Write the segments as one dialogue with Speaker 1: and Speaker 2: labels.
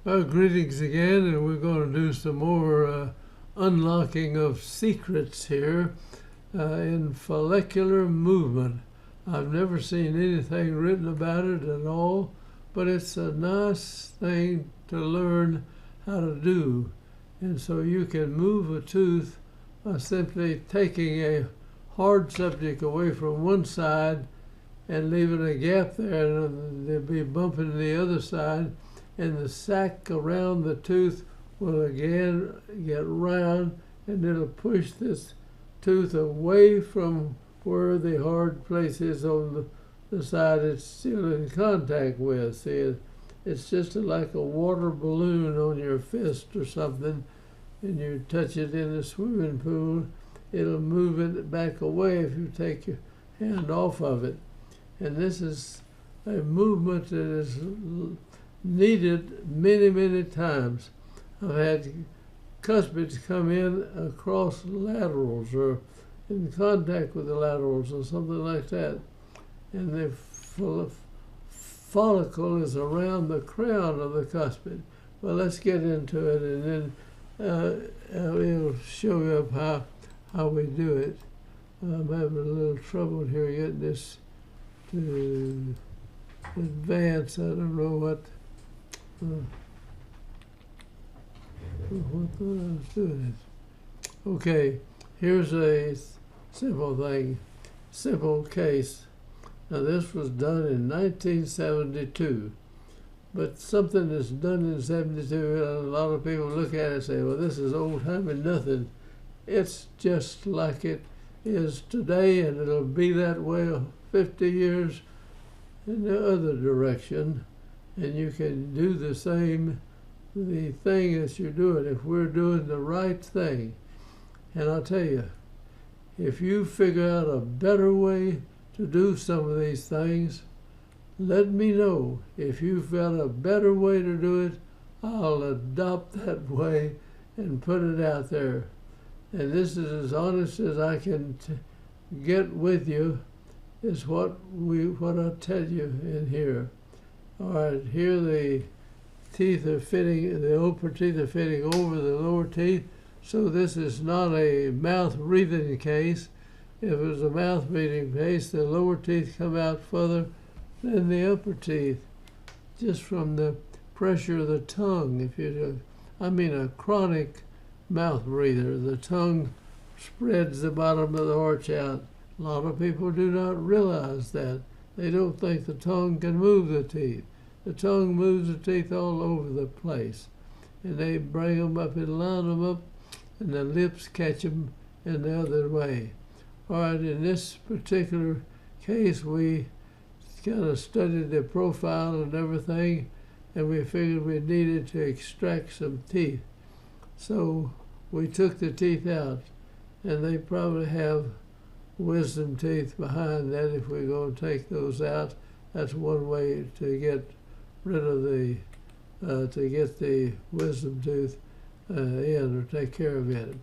Speaker 1: Greetings again, and we're going to do some more unlocking of secrets here in follicular movement. I've never seen anything written about it at all, but it's a nice thing to learn how to do. And so you can move a tooth by simply taking a hard subject away from one side and leaving a gap there, and they'll be bumping the other side, and the sac around the tooth will again get round, and it'll push this tooth away from where the hard place is on the side it's still in contact with. See, it's just like a water balloon on your fist or something, and you touch it in a swimming pool, it'll move it back away if you take your hand off of it. And this is a movement that is needed many times. I've had cuspids come in across laterals or in contact with the laterals or something like that, and the follicle is around the crown of the cuspid. Well, let's get into it, and then we'll show you up how we do it. I'm having a little trouble here getting this to advance. I don't know what I was doing. Okay, here's a simple case. Now this was done in 1972, but something that's done in 72, a lot of people look at it and say, well, this is old time and nothing. It's just like it is today, and it'll be that way 50 years in the other direction. And you can do the thing that you're doing if we're doing the right thing. And I'll tell you, if you figure out a better way to do some of these things, let me know. If you've got a better way to do it, I'll adopt that way and put it out there. And this is as honest as I can get with you, is what I tell you in here. All right, here the teeth are fitting, the upper teeth are fitting over the lower teeth, so this is not a mouth breathing case. If it was a mouth breathing case, the lower teeth come out further than the upper teeth, just from the pressure of the tongue. If you, a chronic mouth breather, the tongue spreads the bottom of the arch out. A lot of people do not realize that. They don't think the tongue can move the teeth. The tongue moves the teeth all over the place. And they bring them up and line them up, and the lips catch them in the other way. All right, in this particular case, we kind of studied the profile and everything, and we figured we needed to extract some teeth. So we took the teeth out, and they probably have wisdom teeth behind that. If we're going to take those out, that's one way to get rid of to get the wisdom tooth in, or take care of it.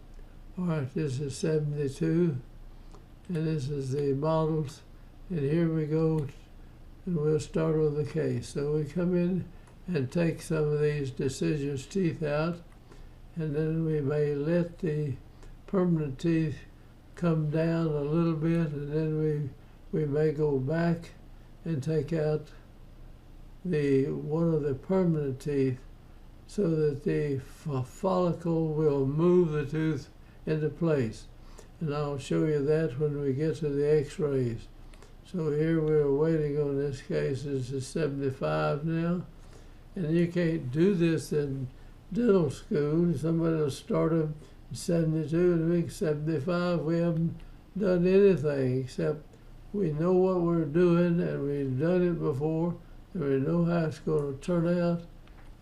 Speaker 1: All right, this is 72, and this is the models, and here we go, and we'll start on the case. So we come in and take some of these deciduous teeth out, and then we may let the permanent teeth come down a little bit, and then we may go back and take out one of the permanent teeth, so that the follicle will move the tooth into place. And I'll show you that when we get to the x-rays. So here we're waiting on this case. This is 75 now. And you can't do this in dental school. Somebody will start them in 72 and make 75. We haven't done anything except we know what we're doing, and we've done it before, and we know how it's going to turn out,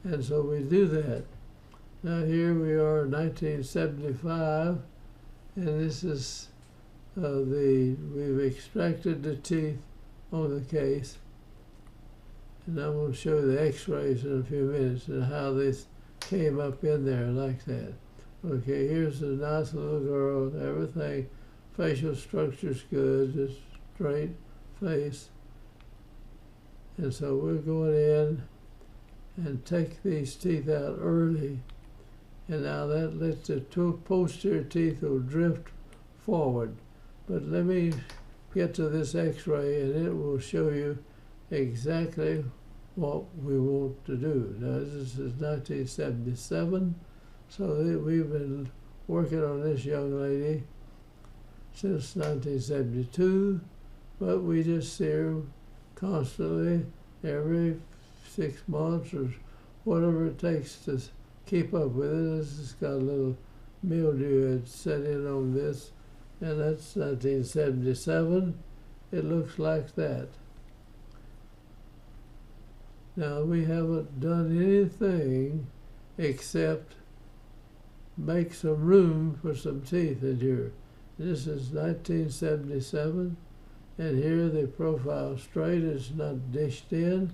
Speaker 1: and so we do that. Now here we are in 1975, and this is we've extracted the teeth on the case, and I'm going to show you the x-rays in a few minutes and how this came up in there like that. Okay, here's a nice little girl, everything, facial structure's good, just straight face. And so we're going in, and take these teeth out early. And now that lets the two posterior teeth will drift forward. But let me get to this x-ray and it will show you exactly what we want to do. Now this is 1977, so we've been working on this young lady since 1972, but we just see her constantly every 6 months or whatever it takes to keep up with it. This has got a little mildew had set in on this, and that's 1977. It looks like that. Now we haven't done anything except make some room for some teeth in here. This is 1977, and here the profile straight is not dished in,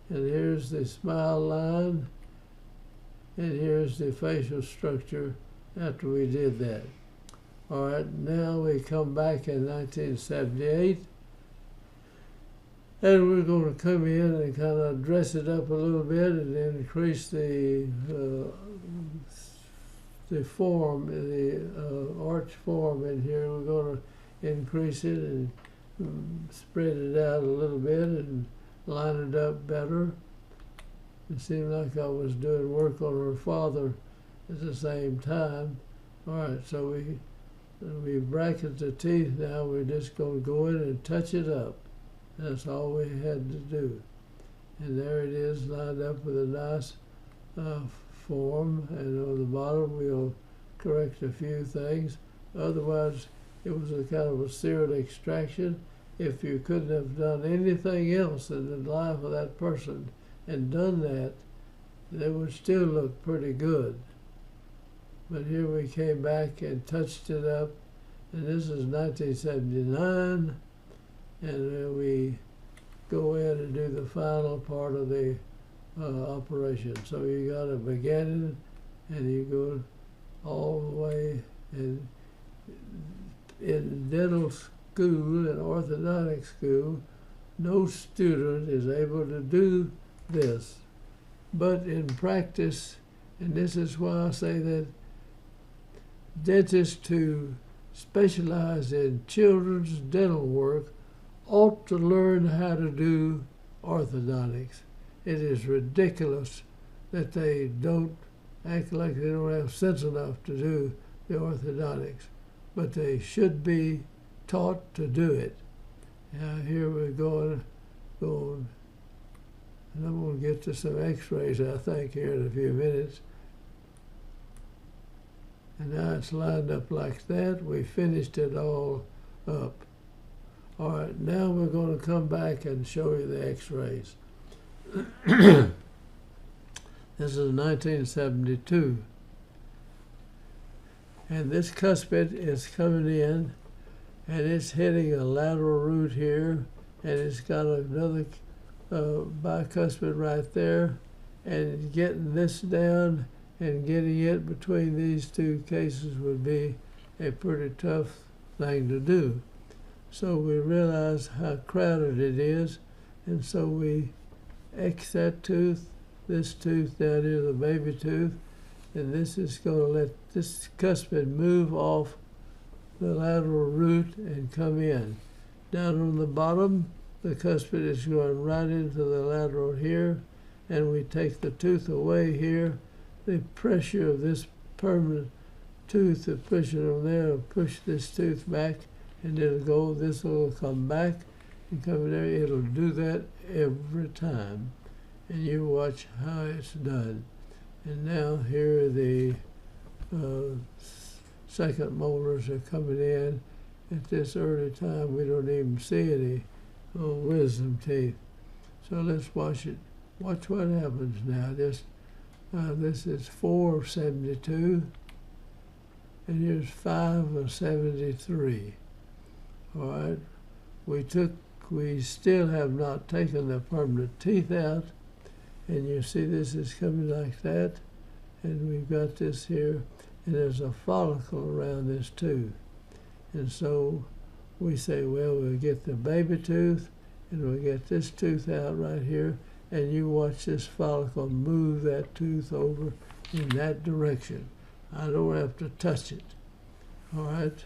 Speaker 1: and here's the smile line, and here's the facial structure after we did that. All right, now we come back in 1978, and we're going to come in and kind of dress it up a little bit and increase the form, the arch form in here. We're going to increase it and spread it out a little bit and line it up better. It seemed like I was doing work on her father at the same time. All right, so we bracket the teeth now. We're just going to go in and touch it up. That's all we had to do. And there it is, lined up with a nice form. And on the bottom, we'll correct a few things. Otherwise, it was a kind of a serial extraction. If you couldn't have done anything else in the life of that person and done that, they would still look pretty good. But here we came back and touched it up, and this is 1979, and we go in and do the final part of the operation. So you got a beginning, and you go all the way. And in dental school and orthodontic school, no student is able to do this. But in practice, and this is why I say that dentists who specialize in children's dental work ought to learn how to do orthodontics. It is ridiculous that they don't act like they don't have sense enough to do the orthodontics, but they should be taught to do it. Now here we're going, and I'm going to get to some x-rays, I think, here in a few minutes. And now it's lined up like that. We finished it all up. All right, now we're going to come back and show you the x-rays. This is 1972. And this cuspid is coming in, and it's hitting a lateral root here, and it's got another bicuspid right there, and getting this down and getting it between these two cases would be a pretty tough thing to do. So we realize how crowded it is, and so we X that tooth, this tooth down here, the baby tooth, and this is going to let this cuspid move off the lateral root and come in. Down on the bottom, the cuspid is going right into the lateral here, and we take the tooth away here. The pressure of this permanent tooth, the pressure on there, will push this tooth back, and it'll go, this will come back and come in there. It'll do that every time. And you watch how it's done. And now here the second molars are coming in. At this early time, we don't even see any wisdom teeth. So let's watch it. Watch what happens now. This is 4 of 72, and here's 5 of 73. All right, we still have not taken the permanent teeth out, and you see this is coming like that, and we've got this here, and there's a follicle around this tooth. And so we say, well, we'll get the baby tooth, and we'll get this tooth out right here, and you watch this follicle move that tooth over in that direction. I don't have to touch it. All right?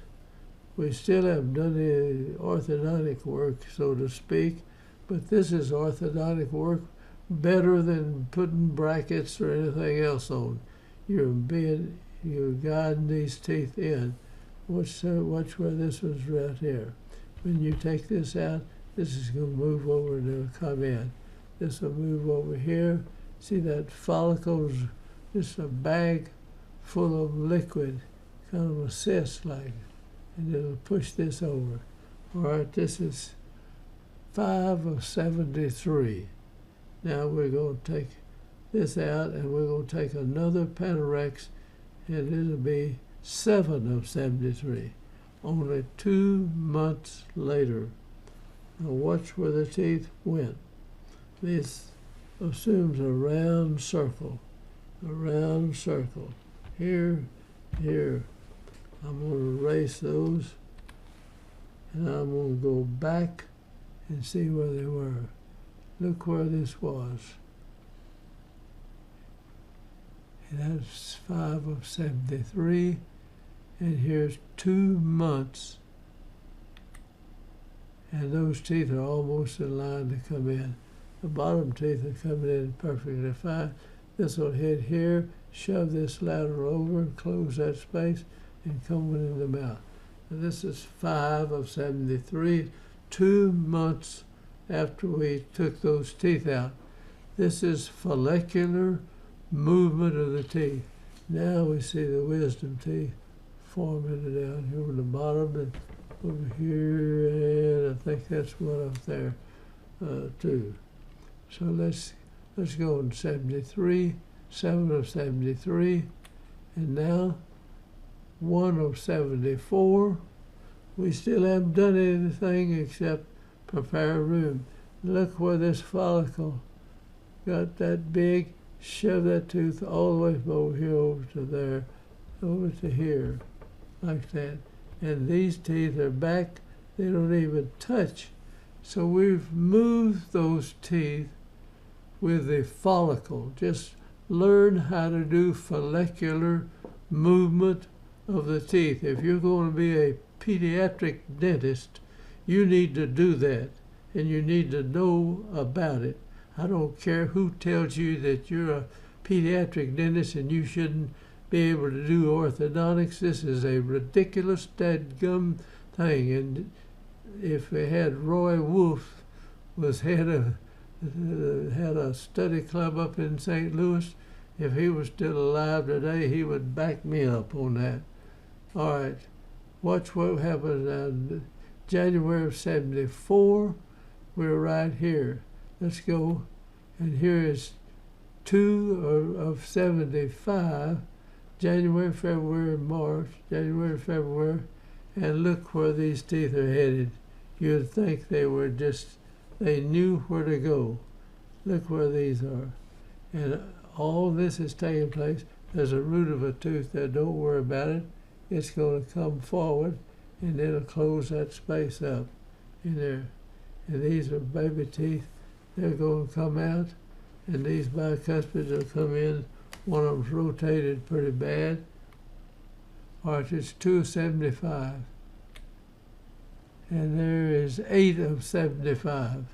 Speaker 1: We still haven't done any orthodontic work, so to speak, but this is orthodontic work better than putting brackets or anything else on. You're guiding these teeth in. Watch where this was right here. When you take this out, this is going to move over and it'll come in. This will move over here. See that follicle's just a bag full of liquid, kind of a cyst like, and it'll push this over. All right, this is 5 of 73. Now we're going to take this out and we're going to take another Panorex and it'll be 7 of 73. Only 2 months later. Now watch where the teeth went. This assumes a round circle. A round circle. Here, here. I'm going to erase those. And I'm going to go back and see where they were. Look where this was. And that's 5 of 73. And here's 2 months. And those teeth are almost in line to come in. The bottom teeth are coming in perfectly fine. This will hit here, shove this lateral over, and close that space, and come in the mouth. And this is 5 of 73, 2 months after we took those teeth out. This is follicular movement of the teeth. Now we see the wisdom teeth forming down here on the bottom and over here, and I think that's one up there too. So let's go in 73, 7 of 73, and now 1 of 74. We still haven't done anything except prepare room. Look where this follicle got that big, shove that tooth all the way from over here over to there, over to here, like that. And these teeth are back, they don't even touch. So we've moved those teeth with the follicle. Just learn how to do follicular movement of the teeth. If you're going to be a pediatric dentist, you need to do that, and you need to know about it. I don't care who tells you that you're a pediatric dentist and you shouldn't be able to do orthodontics. This is a ridiculous dadgum thing. And if we had Roy Wolf was had a study club up in St. Louis, if he was still alive today, he would back me up on that. All right, watch what happened in January of 74. We're right here. Let's go. And here is 2 of 75. January, February, March, January, February, and look where these teeth are headed. You'd think they knew where to go. Look where these are. And all this is taking place. There's a root of a tooth there, don't worry about it. It's going to come forward, and it'll close that space up in there. And these are baby teeth. They're going to come out, and these bicuspids will come in. One of them's rotated pretty bad. All right, it's 2 of 75. And there is 8 of 75.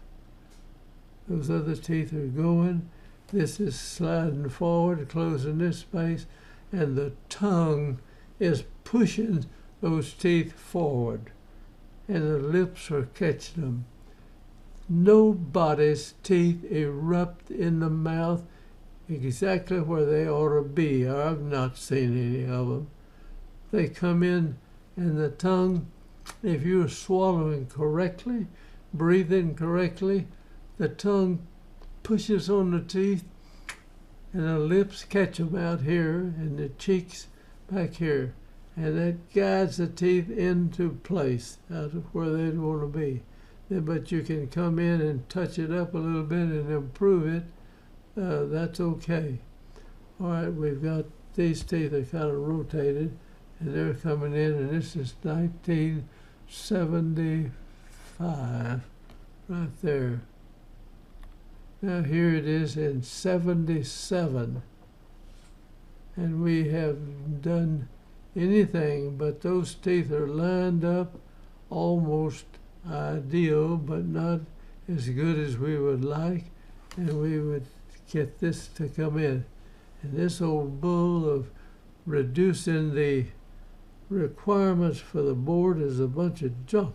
Speaker 1: Those other teeth are going. This is sliding forward, closing this space, and the tongue is pushing those teeth forward, and the lips are catching them. Nobody's teeth erupt in the mouth exactly where they ought to be. I've not seen any of them. They come in, and the tongue, if you're swallowing correctly, breathing correctly, the tongue pushes on the teeth, and the lips catch them out here, and the cheeks back here. And that guides the teeth into place, out of where they want to be. But you can come in and touch it up a little bit and improve it. That's okay. All right, we've got these teeth are kind of rotated, and they're coming in, and this is 1975 right there. Now here it is in 77. And we have done anything, but those teeth are lined up almost ideal, but not as good as we would like, and we would get this to come in. And this old bull of reducing the requirements for the board is a bunch of junk.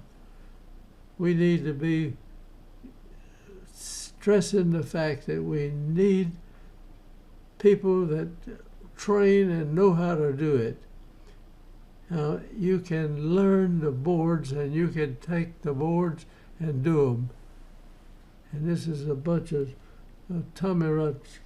Speaker 1: We need to be stressing the fact that we need people that train and know how to do it. Now, you can learn the boards, and you can take the boards and do them. And this is a bunch of tummy ruts.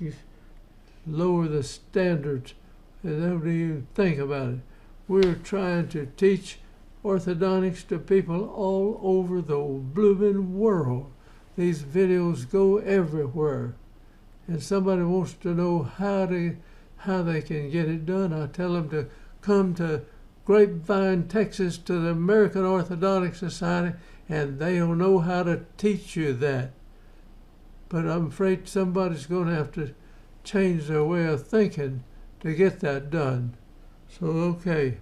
Speaker 1: Lower the standards. They don't even think about it. We're trying to teach orthodontics to people all over the blooming world. These videos go everywhere. And somebody wants to know how they can get it done. I tell them to come to Grapevine, Texas, to the American Orthodontic Society, and they'll know how to teach you that. But I'm afraid somebody's going to have to change their way of thinking to get that done. So, okay.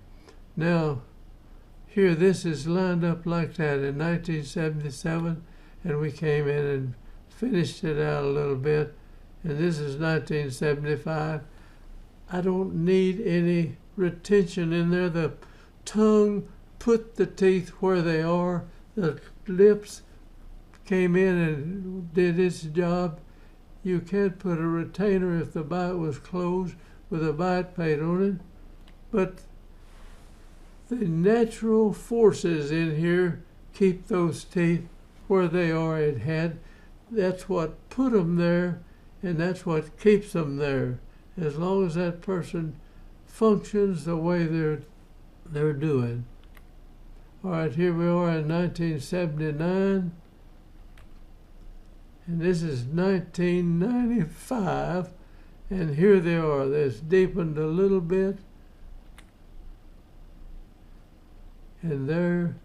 Speaker 1: Now, here, this is lined up like that in 1977, and we came in and finished it out a little bit. And this is 1975. I don't need any retention in there. The tongue put the teeth where they are. The lips came in and did its job. You can't put a retainer if the bite was closed with a bite plate on it. But the natural forces in here keep those teeth where they are at head. That's what put them there, and that's what keeps them there. As long as that person functions the way they're doing. All right, here we are in 1979, and this is 1995, and here they are. That's deepened a little bit, and there,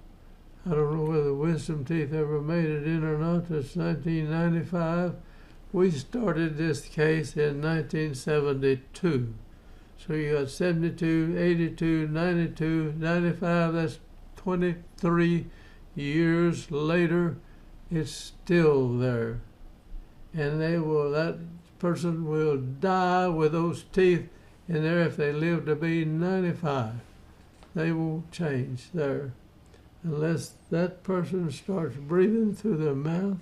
Speaker 1: I don't know whether wisdom teeth ever made it in or not. That's 1995. We started this case in 1972. So you got 72, 82, 92, 95, that's 23 years later, it's still there. And that person will die with those teeth in there if they live to be 95. They won't change there. Unless that person starts breathing through their mouth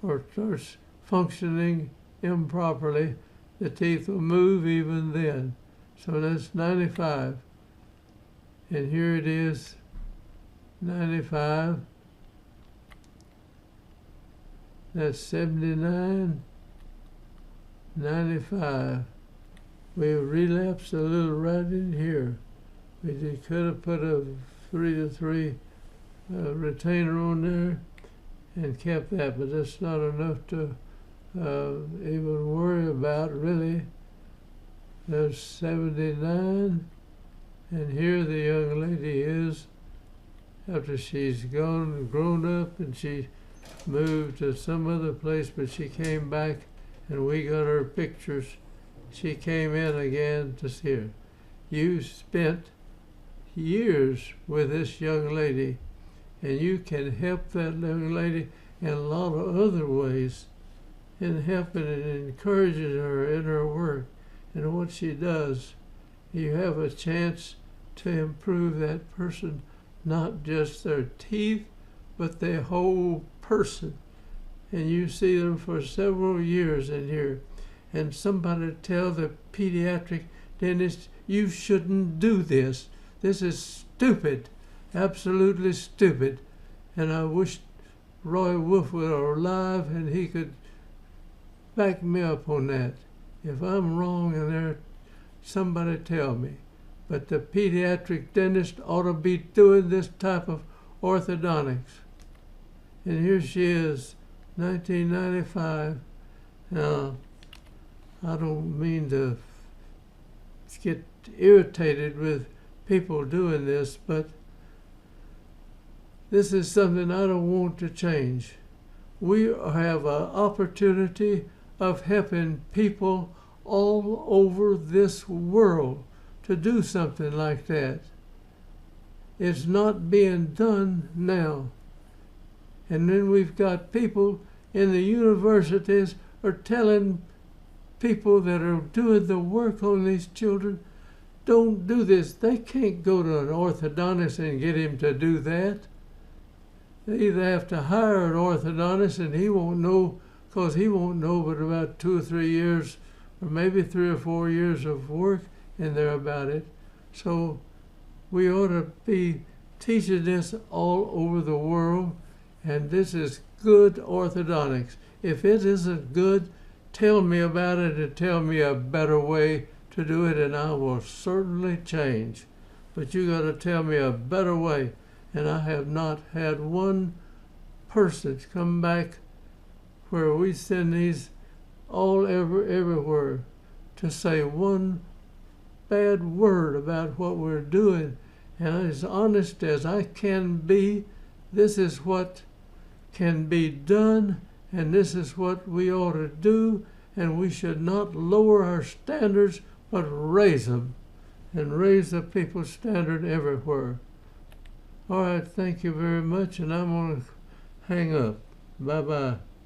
Speaker 1: or starts functioning improperly, the teeth will move even then. So that's 95. And here it is, 95. That's 79, 95. We relapsed a little right in here. We could have put a 3-to-3 retainer on there and kept that, but that's not enough to even worry about, really. There's 79, and here the young lady is after she's grown up, and she moved to some other place, but she came back and we got her pictures. She came in again to see her. You spent years with this young lady, and you can help that young lady in a lot of other ways, in helping and encouraging her in her work and what she does. You have a chance to improve that person, not just their teeth, but their whole person. And you see them for several years in here. And somebody tell the pediatric dentist, you shouldn't do this. This is stupid, absolutely stupid. And I wish Roy Wolf were alive and he could back me up on that. If I'm wrong in there, somebody tell me. But the pediatric dentist ought to be doing this type of orthodontics. And here she is, 1995. Now, I don't mean to get irritated with people doing this, but this is something I don't want to change. We have an opportunity of helping people all over this world to do something like that. It's not being done now. And then we've got people in the universities are telling people that are doing the work on these children, don't do this. They can't go to an orthodontist and get him to do that. They either have to hire an orthodontist, and he won't know, because he won't know but about 2 or 3 years, or maybe 3 or 4 years of work in there about it. So we ought to be teaching this all over the world, and this is good orthodontics. If it isn't good, tell me about it and tell me a better way to do it, and I will certainly change. But you got to tell me a better way. And I have not had one person come back where we send these everywhere to say one bad word about what we're doing. And as honest as I can be, this is what can be done, and this is what we ought to do, and we should not lower our standards, but raise them, and raise the people's standard everywhere. All right, thank you very much, and I'm going to hang up. Bye-bye.